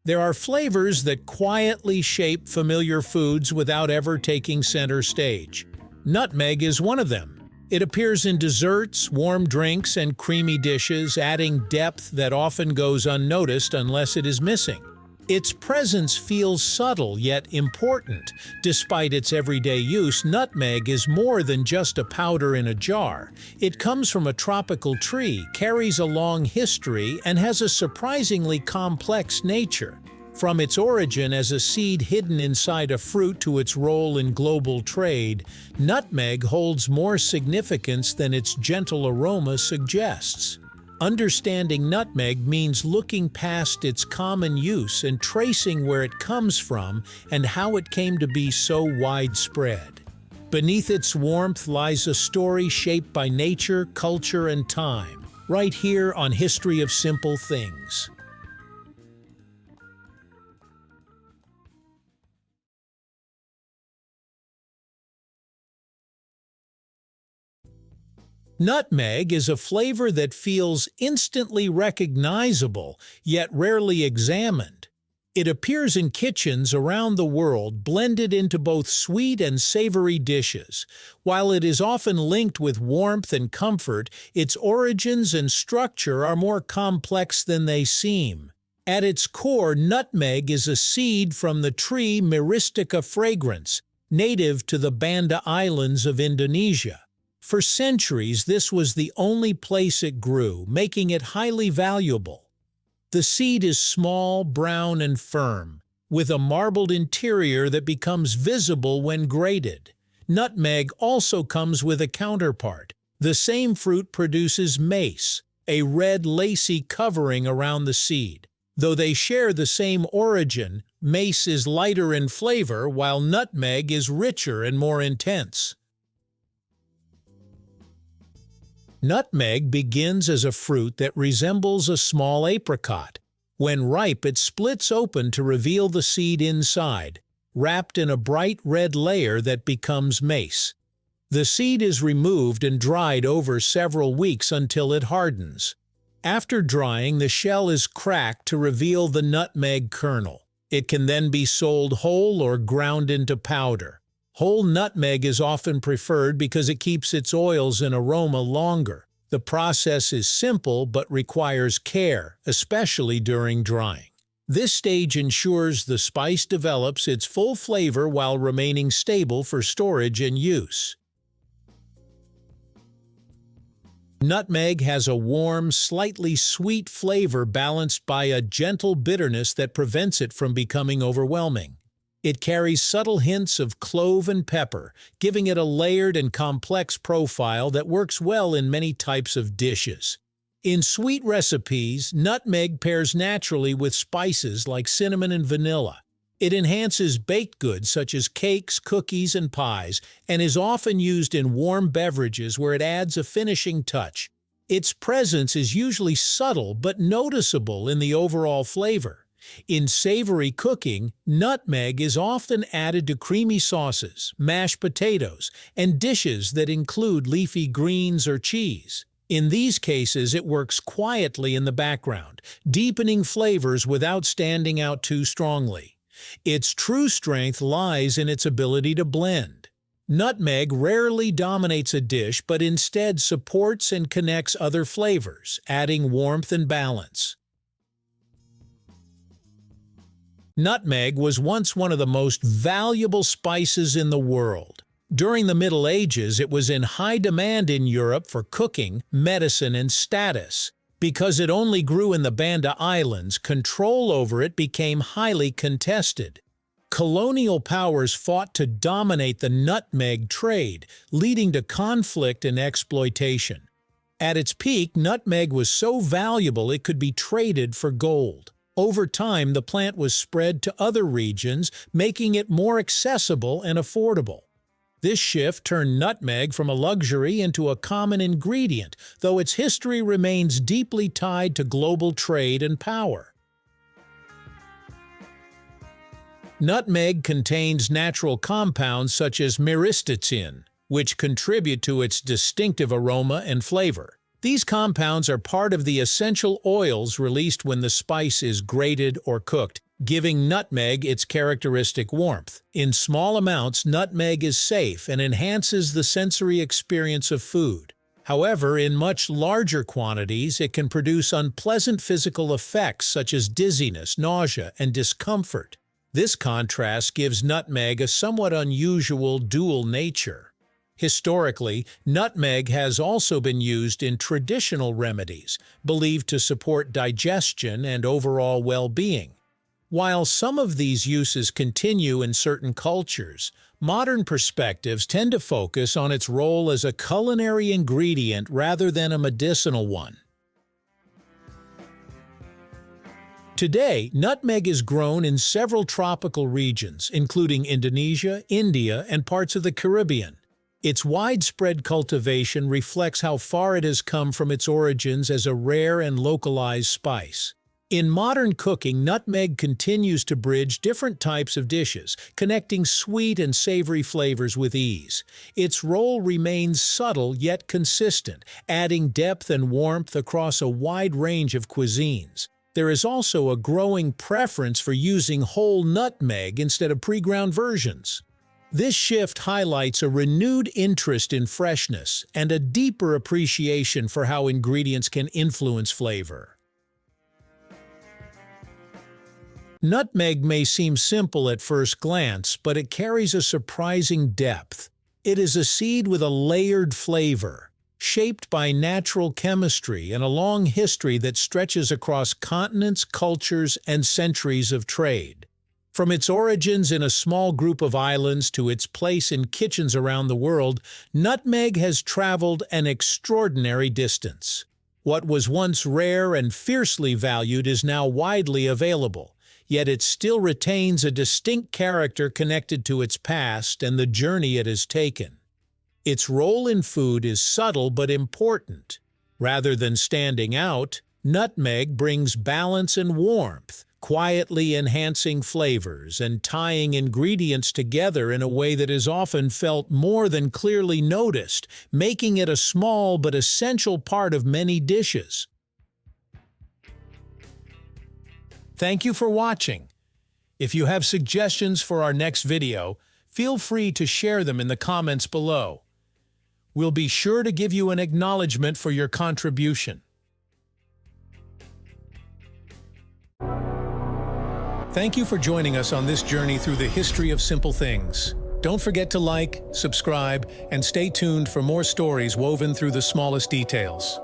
There are flavors that quietly shape familiar foods without ever taking center stage. Nutmeg is one of them. It appears in desserts, warm drinks, and creamy dishes, adding depth that often goes unnoticed unless it is missing. Its presence feels subtle yet important. Despite its everyday use, nutmeg is more than just a powder in a jar. It comes from a tropical tree, carries a long history, and has a surprisingly complex nature. From its origin as a seed hidden inside a fruit to its role in global trade, nutmeg holds more significance than its gentle aroma suggests. Understanding nutmeg means looking past its common use and tracing where it comes from and how it came to be so widespread. Beneath its warmth lies a story shaped by nature, culture, and time, right here on History of Simple Things. Nutmeg is a flavor that feels instantly recognizable, yet rarely examined. It appears in kitchens around the world, blended into both sweet and savory dishes. While it is often linked with warmth and comfort, its origins and structure are more complex than they seem. At its core, nutmeg is a seed from the tree Myristica fragrans, native to the Banda Islands of Indonesia. For centuries, this was the only place it grew, making it highly valuable. The seed is small, brown, and firm, with a marbled interior that becomes visible when grated. Nutmeg also comes with a counterpart. The same fruit produces mace, a red lacy covering around the seed. Though they share the same origin, mace is lighter in flavor while nutmeg is richer and more intense. Nutmeg begins as a fruit that resembles a small apricot. When ripe, it splits open to reveal the seed inside, wrapped in a bright red layer that becomes mace. The seed is removed and dried over several weeks until it hardens. After drying, the shell is cracked to reveal the nutmeg kernel. It can then be sold whole or ground into powder. Whole nutmeg is often preferred because it keeps its oils and aroma longer. The process is simple but requires care, especially during drying. This stage ensures the spice develops its full flavor while remaining stable for storage and use. Nutmeg has a warm, slightly sweet flavor balanced by a gentle bitterness that prevents it from becoming overwhelming. It carries subtle hints of clove and pepper, giving it a layered and complex profile that works well in many types of dishes. In sweet recipes, nutmeg pairs naturally with spices like cinnamon and vanilla. It enhances baked goods such as cakes, cookies, and pies, and is often used in warm beverages where it adds a finishing touch. Its presence is usually subtle but noticeable in the overall flavor. In savory cooking, nutmeg is often added to creamy sauces, mashed potatoes, and dishes that include leafy greens or cheese. In these cases, it works quietly in the background, deepening flavors without standing out too strongly. Its true strength lies in its ability to blend. Nutmeg rarely dominates a dish but instead supports and connects other flavors, adding warmth and balance. Nutmeg was once one of the most valuable spices in the world. During the Middle Ages, it was in high demand in Europe for cooking, medicine, and status. Because it only grew in the Banda Islands, control over it became highly contested. Colonial powers fought to dominate the nutmeg trade, leading to conflict and exploitation. At its peak, nutmeg was so valuable it could be traded for gold. Over time, the plant was spread to other regions, making it more accessible and affordable. This shift turned nutmeg from a luxury into a common ingredient, though its history remains deeply tied to global trade and power. Nutmeg contains natural compounds such as myristicin, which contribute to its distinctive aroma and flavor. These compounds are part of the essential oils released when the spice is grated or cooked, giving nutmeg its characteristic warmth. In small amounts, nutmeg is safe and enhances the sensory experience of food. However, in much larger quantities, it can produce unpleasant physical effects such as dizziness, nausea, and discomfort. This contrast gives nutmeg a somewhat unusual dual nature. Historically, nutmeg has also been used in traditional remedies, believed to support digestion and overall well-being. While some of these uses continue in certain cultures, modern perspectives tend to focus on its role as a culinary ingredient rather than a medicinal one. Today, nutmeg is grown in several tropical regions, including Indonesia, India, and parts of the Caribbean. Its widespread cultivation reflects how far it has come from its origins as a rare and localized spice. In modern cooking, nutmeg continues to bridge different types of dishes, connecting sweet and savory flavors with ease. Its role remains subtle yet consistent, adding depth and warmth across a wide range of cuisines. There is also a growing preference for using whole nutmeg instead of pre-ground versions. This shift highlights a renewed interest in freshness and a deeper appreciation for how ingredients can influence flavor. Nutmeg may seem simple at first glance, but it carries a surprising depth. It is a seed with a layered flavor, shaped by natural chemistry and a long history that stretches across continents, cultures, and centuries of trade. From its origins in a small group of islands to its place in kitchens around the world, nutmeg has traveled an extraordinary distance. What was once rare and fiercely valued is now widely available, yet it still retains a distinct character connected to its past and the journey it has taken. Its role in food is subtle but important. Rather than standing out, nutmeg brings balance and warmth, quietly enhancing flavors and tying ingredients together in a way that is often felt more than clearly noticed, making it a small but essential part of many dishes. Thank you for watching. If you have suggestions for our next video, feel free to share them in the comments below. We'll be sure to give you an acknowledgement for your contribution. Thank you for joining us on this journey through the history of simple things. Don't forget to like, subscribe, and stay tuned for more stories woven through the smallest details.